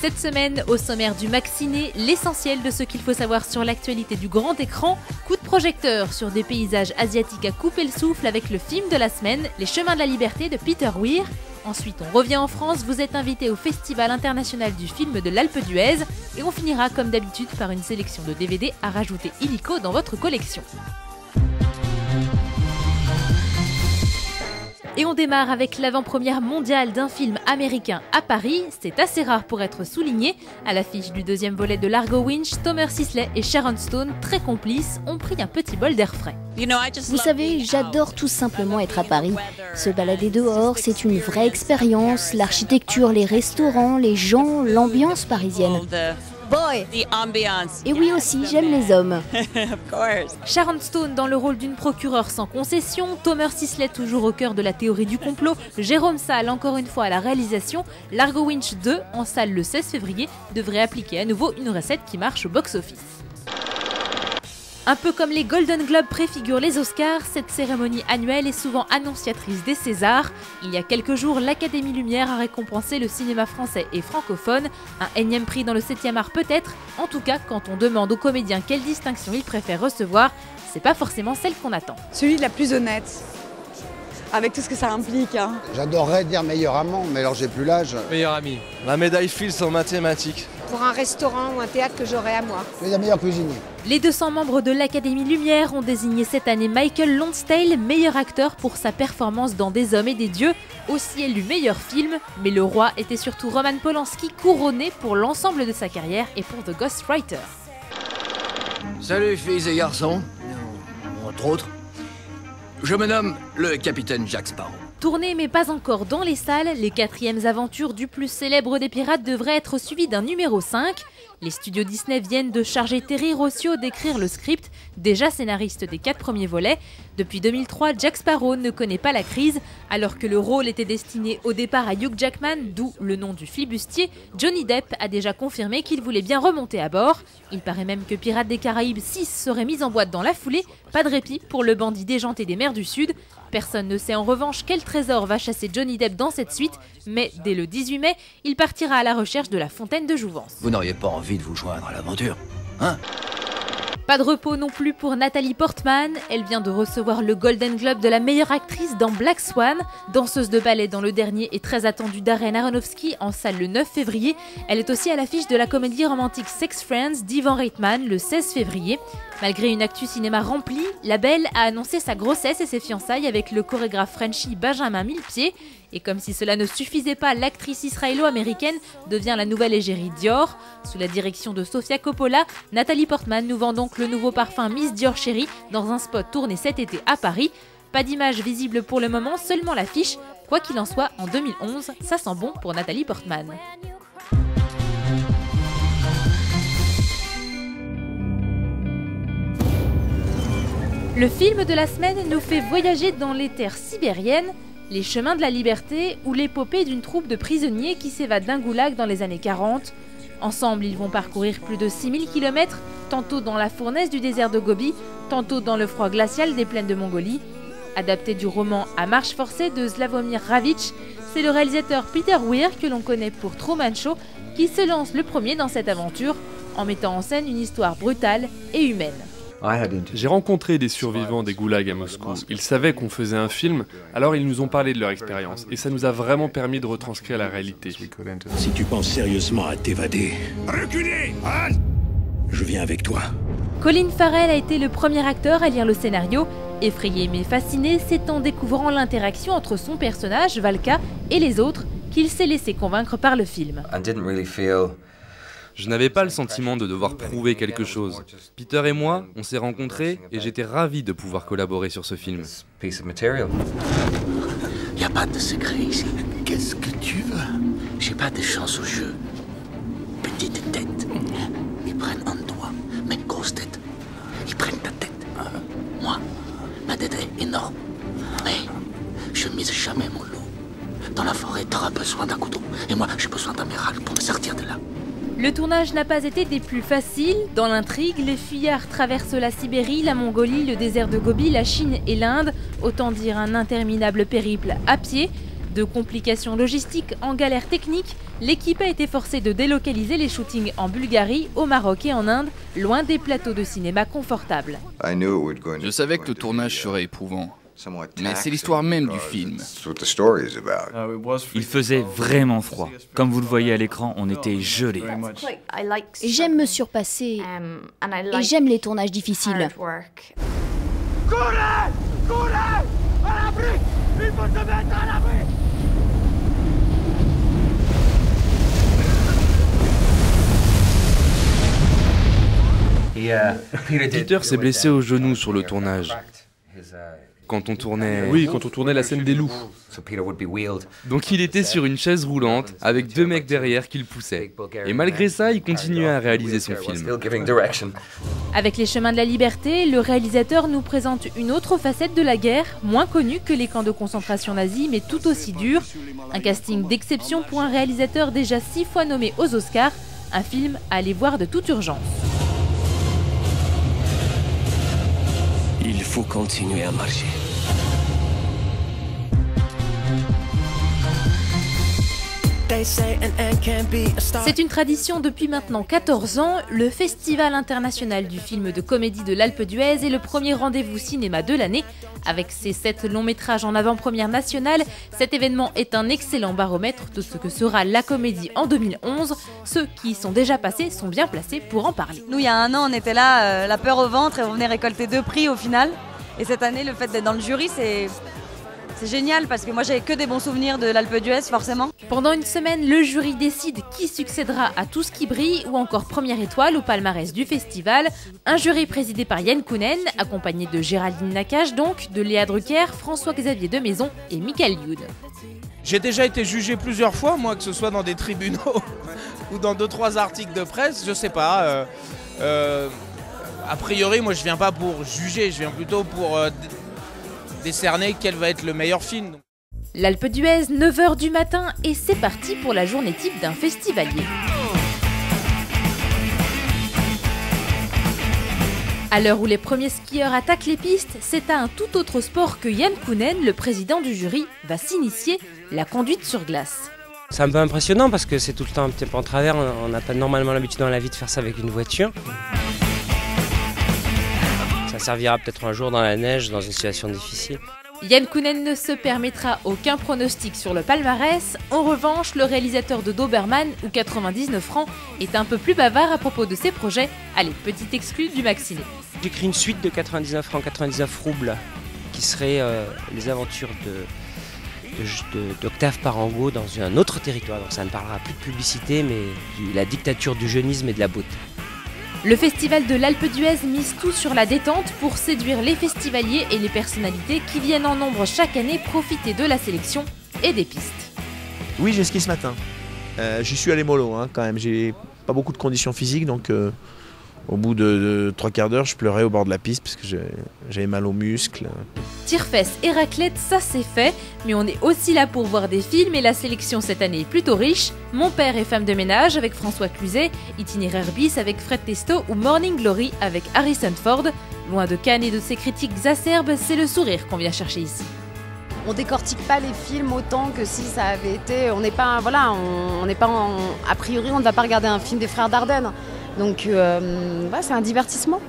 Cette semaine, au sommaire du Mac Ciné, l'essentiel de ce qu'il faut savoir sur l'actualité du grand écran, coup de projecteur sur des paysages asiatiques à couper le souffle avec le film de la semaine, Les Chemins de la Liberté de Peter Weir. Ensuite, on revient en France, vous êtes invité au Festival international du film de l'Alpe d'Huez et on finira comme d'habitude par une sélection de DVD à rajouter illico dans votre collection. Et on démarre avec l'avant-première mondiale d'un film américain à Paris. C'est assez rare pour être souligné. À l'affiche du deuxième volet de Largo Winch, Tomer Sisley et Sharon Stone, très complices, ont pris un petit bol d'air frais. Vous savez, j'adore tout simplement être à Paris. Se balader dehors, c'est une vraie expérience. L'architecture, les restaurants, les gens, l'ambiance parisienne. Boy. Et oui aussi, j'aime les hommes. Sharon Stone dans le rôle d'une procureure sans concession, Tomer Sisley toujours au cœur de la théorie du complot, Jérôme Salle encore une fois à la réalisation, Largo Winch 2 en salle le 16 février devrait appliquer à nouveau une recette qui marche au box-office. Un peu comme les Golden Globes préfigurent les Oscars, cette cérémonie annuelle est souvent annonciatrice des Césars. Il y a quelques jours, l'Académie Lumière a récompensé le cinéma français et francophone. Un énième prix dans le 7e art peut-être. En tout cas, quand on demande aux comédiens quelle distinction ils préfèrent recevoir, c'est pas forcément celle qu'on attend. Celui de la plus honnête, avec tout ce que ça implique. J'adorerais dire meilleur amant, mais alors j'ai plus l'âge. Meilleur ami. La médaille Fields en mathématiques. Pour un restaurant ou un théâtre que j'aurais à moi. Je vais dire meilleur cuisinier. Les 200 membres de l'Académie Lumière ont désigné cette année Michael Lonsdale meilleur acteur pour sa performance dans Des Hommes et des Dieux, aussi élu meilleur film, mais le roi était surtout Roman Polanski couronné pour l'ensemble de sa carrière et pour The Ghostwriter. Salut filles et garçons, entre autres. Je me nomme le capitaine Jack Sparrow. Tourné mais pas encore dans les salles, les 4e aventures du plus célèbre des pirates devraient être suivies d'un numéro 5. Les studios Disney viennent de charger Terry Rossio d'écrire le script, déjà scénariste des 4 premiers volets. Depuis 2003, Jack Sparrow ne connaît pas la crise. Alors que le rôle était destiné au départ à Hugh Jackman, d'où le nom du flibustier, Johnny Depp a déjà confirmé qu'il voulait bien remonter à bord. Il paraît même que Pirates des Caraïbes 6 serait mise en boîte dans la foulée. Pas de répit pour le bandit déjanté des mers du Sud. Personne ne sait en revanche quel trésor va chasser Johnny Depp dans cette suite, mais dès le 18 mai, il partira à la recherche de la fontaine de Jouvence. Vous n'auriez pas envie de vous joindre à l'aventure, hein? Pas de repos non plus pour Nathalie Portman, elle vient de recevoir le Golden Globe de la meilleure actrice dans Black Swan, danseuse de ballet dans le dernier et très attendue Darren Aronofsky en salle le 9 février. Elle est aussi à l'affiche de la comédie romantique Sex Friends d'Ivan Reitman le 16 février. Malgré une actu cinéma remplie, la belle a annoncé sa grossesse et ses fiançailles avec le chorégraphe Frenchie Benjamin Millepied. Et comme si cela ne suffisait pas, l'actrice israélo-américaine devient la nouvelle égérie Dior. Sous la direction de Sofia Coppola, Nathalie Portman nous vend donc le nouveau parfum Miss Dior Chérie dans un spot tourné cet été à Paris. Pas d'image visible pour le moment, seulement l'affiche. Quoi qu'il en soit, en 2011, ça sent bon pour Nathalie Portman. Le film de la semaine nous fait voyager dans les terres sibériennes, les chemins de la liberté ou l'épopée d'une troupe de prisonniers qui s'évadent d'un goulag dans les années 40. Ensemble, ils vont parcourir plus de 6000 km, tantôt dans la fournaise du désert de Gobi, tantôt dans le froid glacial des plaines de Mongolie. Adapté du roman À marche forcée de Slavomir Ravitch, c'est le réalisateur Peter Weir que l'on connaît pour Truman Show qui se lance le premier dans cette aventure en mettant en scène une histoire brutale et humaine. J'ai rencontré des survivants des goulags à Moscou. Ils savaient qu'on faisait un film, alors ils nous ont parlé de leur expérience. Et ça nous a vraiment permis de retranscrire la réalité. Si tu penses sérieusement à t'évader... Reculez! Je viens avec toi. Colin Farrell a été le premier acteur à lire le scénario. Effrayé mais fasciné, c'est en découvrant l'interaction entre son personnage, Valka, et les autres qu'il s'est laissé convaincre par le film. Je n'avais pas le sentiment de devoir prouver quelque chose. Peter et moi, on s'est rencontrés et j'étais ravi de pouvoir collaborer sur ce film. Y a pas de secret ici. Qu'est-ce que tu veux? J'ai pas de chance au jeu. Petite tête. Ils prennent un doigt, mais grosse tête. Ils prennent ta tête. Moi, ma tête est énorme. Mais je mise jamais mon lot. Dans la forêt, t'auras besoin d'un couteau. Et moi, j'ai besoin d'un miracle pour me sortir de là. Le tournage n'a pas été des plus faciles. Dans l'intrigue, les fuyards traversent la Sibérie, la Mongolie, le désert de Gobi, la Chine et l'Inde. Autant dire un interminable périple à pied. De complications logistiques en galère technique, l'équipe a été forcée de délocaliser les shootings en Bulgarie, au Maroc et en Inde, loin des plateaux de cinéma confortables. Je savais que le tournage serait éprouvant, mais c'est l'histoire même du film. Il faisait vraiment froid. Comme vous le voyez à l'écran, on était gelés. J'aime me surpasser et j'aime les tournages difficiles. Courez! Courez! À l'abri! Il faut se mettre à l'abri! Peter s'est blessé au genou sur le tournage. Quand on tournait... Oui, quand on tournait la scène des loups. Donc il était sur une chaise roulante, avec 2 mecs derrière qui le poussaient. Et malgré ça, il continuait à réaliser son film. Avec Les Chemins de la Liberté, le réalisateur nous présente une autre facette de la guerre, moins connue que les camps de concentration nazis, mais tout aussi dure. Un casting d'exception pour un réalisateur déjà 6 fois nommé aux Oscars, un film à aller voir de toute urgence. Il faut continuer à marcher. C'est une tradition depuis maintenant 14 ans. Le Festival international du film de comédie de l'Alpe d'Huez est le premier rendez-vous cinéma de l'année. Avec ses 7 longs métrages en avant-première nationale, cet événement est un excellent baromètre de ce que sera la comédie en 2011. Ceux qui y sont déjà passés sont bien placés pour en parler. Nous, il y a un an, on était là, la peur au ventre, et on venait récolter 2 prix au final. Et cette année, le fait d'être dans le jury, c'est génial parce que moi j'avais que des bons souvenirs de l'Alpe d'Huez forcément. Pendant une semaine, le jury décide qui succédera à Tout ce qui brille ou encore première étoile au palmarès du festival. Un jury présidé par Yann Kounen, accompagné de Géraldine Nakache donc, de Léa Drucker, François-Xavier Demaison et Michael Youn. J'ai déjà été jugé plusieurs fois, moi, que ce soit dans des tribunaux ou dans 2-3 articles de presse, je sais pas. A priori, moi je viens pas pour juger, je viens plutôt pour décerner quel va être le meilleur film. L'Alpe d'Huez, 9h du matin, et c'est parti pour la journée type d'un festivalier. À l'heure où les premiers skieurs attaquent les pistes, c'est à un tout autre sport que Yann Kounen, le président du jury, va s'initier, la conduite sur glace. C'est un peu impressionnant parce que c'est tout le temps un petit peu en travers, on n'a pas normalement l'habitude dans la vie de faire ça avec une voiture. Ça servira peut-être un jour dans la neige, dans une situation difficile. Yann Kounen ne se permettra aucun pronostic sur le palmarès. En revanche, le réalisateur de Doberman, ou 99 francs, est un peu plus bavard à propos de ses projets. Allez, petite exclue du Maxiné. J'écris une suite de 99 francs, 99 roubles, qui serait les aventures d'Octave Parango dans un autre territoire. Donc ça ne parlera plus de publicité, mais de la dictature du jeunisme et de la beauté. Le festival de l'Alpe d'Huez mise tout sur la détente pour séduire les festivaliers et les personnalités qui viennent en nombre chaque année profiter de la sélection et des pistes. Oui, j'ai skié ce matin. J'y suis allé mollo quand même. J'ai pas beaucoup de conditions physiques, donc au bout de 3 quarts d'heure, je pleurais au bord de la piste parce que j'avais mal aux muscles. Tire-fesses et raclette, ça c'est fait, mais on est aussi là pour voir des films et la sélection cette année est plutôt riche. Mon père est femme de ménage avec François Cluzet, Itinéraire bis avec Fred Testo ou Morning Glory avec Harrison Ford. Loin de Cannes et de ses critiques acerbes, c'est le sourire qu'on vient chercher ici. On décortique pas les films autant que si ça avait été... On n'est pas... Voilà, on n'est pas... A priori, on ne va pas regarder un film des frères Dardenne. Donc c'est un divertissement.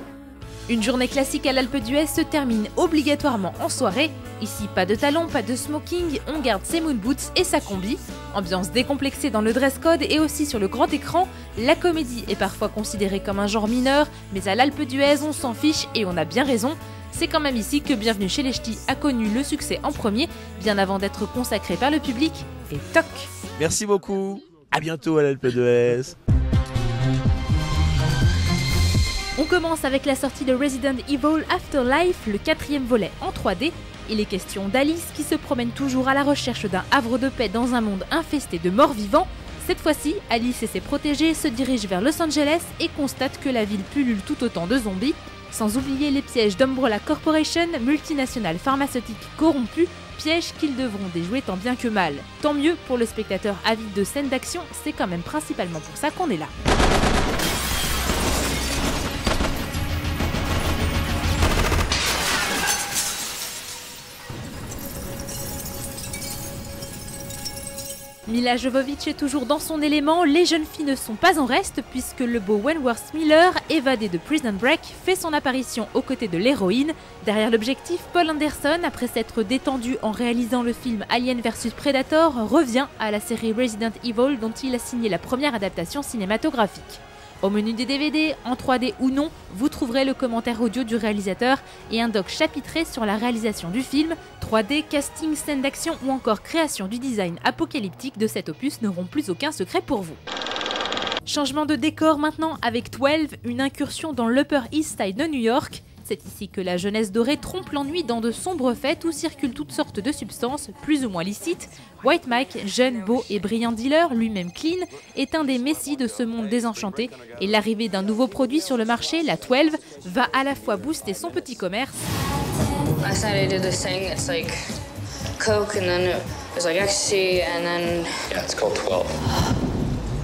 Une journée classique à l'Alpe d'Huez se termine obligatoirement en soirée. Ici, pas de talons, pas de smoking, on garde ses moon boots et sa combi. Ambiance décomplexée dans le dress code et aussi sur le grand écran. La comédie est parfois considérée comme un genre mineur, mais à l'Alpe d'Huez, on s'en fiche et on a bien raison. C'est quand même ici que Bienvenue chez les Ch'tis a connu le succès en premier, bien avant d'être consacré par le public. Et toc! Merci beaucoup, à bientôt à l'Alpe d'Huez. On commence avec la sortie de Resident Evil Afterlife, le 4e volet en 3D. Il est question d'Alice qui se promène toujours à la recherche d'un havre de paix dans un monde infesté de morts vivants. Cette fois-ci, Alice et ses protégés se dirigent vers Los Angeles et constatent que la ville pullule tout autant de zombies. Sans oublier les pièges d'Umbrella Corporation, multinationale pharmaceutique corrompue, pièges qu'ils devront déjouer tant bien que mal. Tant mieux pour le spectateur avide de scènes d'action, c'est quand même principalement pour ça qu'on est là. Mila Jovovich est toujours dans son élément, les jeunes filles ne sont pas en reste puisque le beau Wentworth Miller, évadé de Prison Break, fait son apparition aux côtés de l'héroïne. Derrière l'objectif, Paul Anderson, après s'être détendu en réalisant le film Alien vs Predator, revient à la série Resident Evil dont il a signé la première adaptation cinématographique. Au menu des DVD, en 3D ou non, vous trouverez le commentaire audio du réalisateur et un doc chapitré sur la réalisation du film. 3D, casting, scène d'action ou encore création du design apocalyptique de cet opus n'auront plus aucun secret pour vous. Changement de décor maintenant avec 12, une incursion dans l'Upper East Side de New York. C'est ici que la jeunesse dorée trompe l'ennui dans de sombres fêtes où circulent toutes sortes de substances, plus ou moins licites. White Mike, jeune, beau et brillant dealer, lui-même clean, est un des messies de ce monde désenchanté. Et l'arrivée d'un nouveau produit sur le marché, la 12, va à la fois booster son petit commerce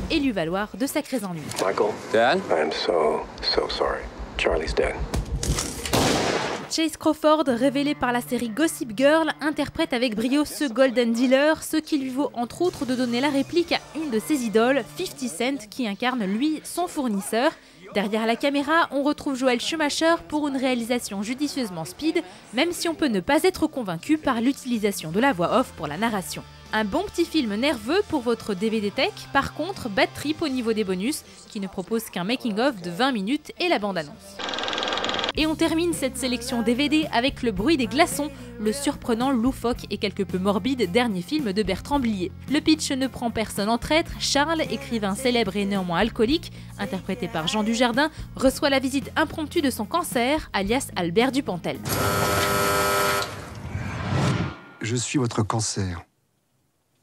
et lui valoir de sacrés ennuis. Michael, Dad? I'm so sorry. Charlie's dead. Chase Crawford, révélé par la série Gossip Girl, interprète avec brio ce Golden Dealer, ce qui lui vaut entre autres de donner la réplique à une de ses idoles, 50 Cent, qui incarne lui son fournisseur. Derrière la caméra, on retrouve Joel Schumacher pour une réalisation judicieusement speed, même si on peut ne pas être convaincu par l'utilisation de la voix off pour la narration. Un bon petit film nerveux pour votre DVD Tech, par contre, bad trip au niveau des bonus, qui ne propose qu'un making-of de 20 minutes et la bande-annonce. Et on termine cette sélection DVD avec Le bruit des glaçons, le surprenant, loufoque et quelque peu morbide dernier film de Bertrand Blier. Le pitch ne prend personne en traître, Charles, écrivain célèbre et néanmoins alcoolique, interprété par Jean Dujardin, reçoit la visite impromptue de son cancer, alias Albert Dupontel. Je suis votre cancer.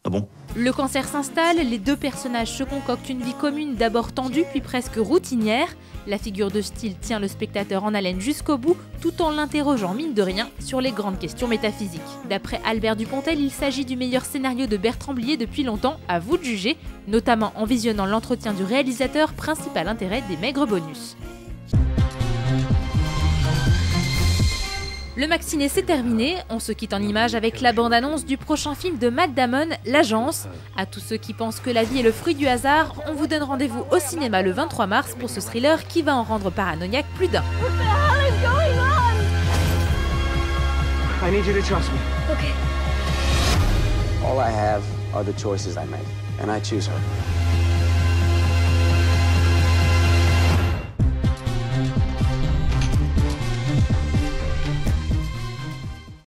Ah bon ? Le cancer s'installe, les deux personnages se concoctent une vie commune d'abord tendue puis presque routinière. La figure de style tient le spectateur en haleine jusqu'au bout, tout en l'interrogeant mine de rien sur les grandes questions métaphysiques. D'après Albert Dupontel, il s'agit du meilleur scénario de Bertrand Blier depuis longtemps, à vous de juger, notamment en visionnant l'entretien du réalisateur, principal intérêt des maigres bonus. Le Maxiné c'est terminé, on se quitte en images avec la bande-annonce du prochain film de Matt Damon, L'Agence. À tous ceux qui pensent que la vie est le fruit du hasard, on vous donne rendez-vous au cinéma le 23 mars pour ce thriller qui va en rendre paranoïaque plus d'un. I need you to trust me. Okay. All I have are the choices I made, and I choose her.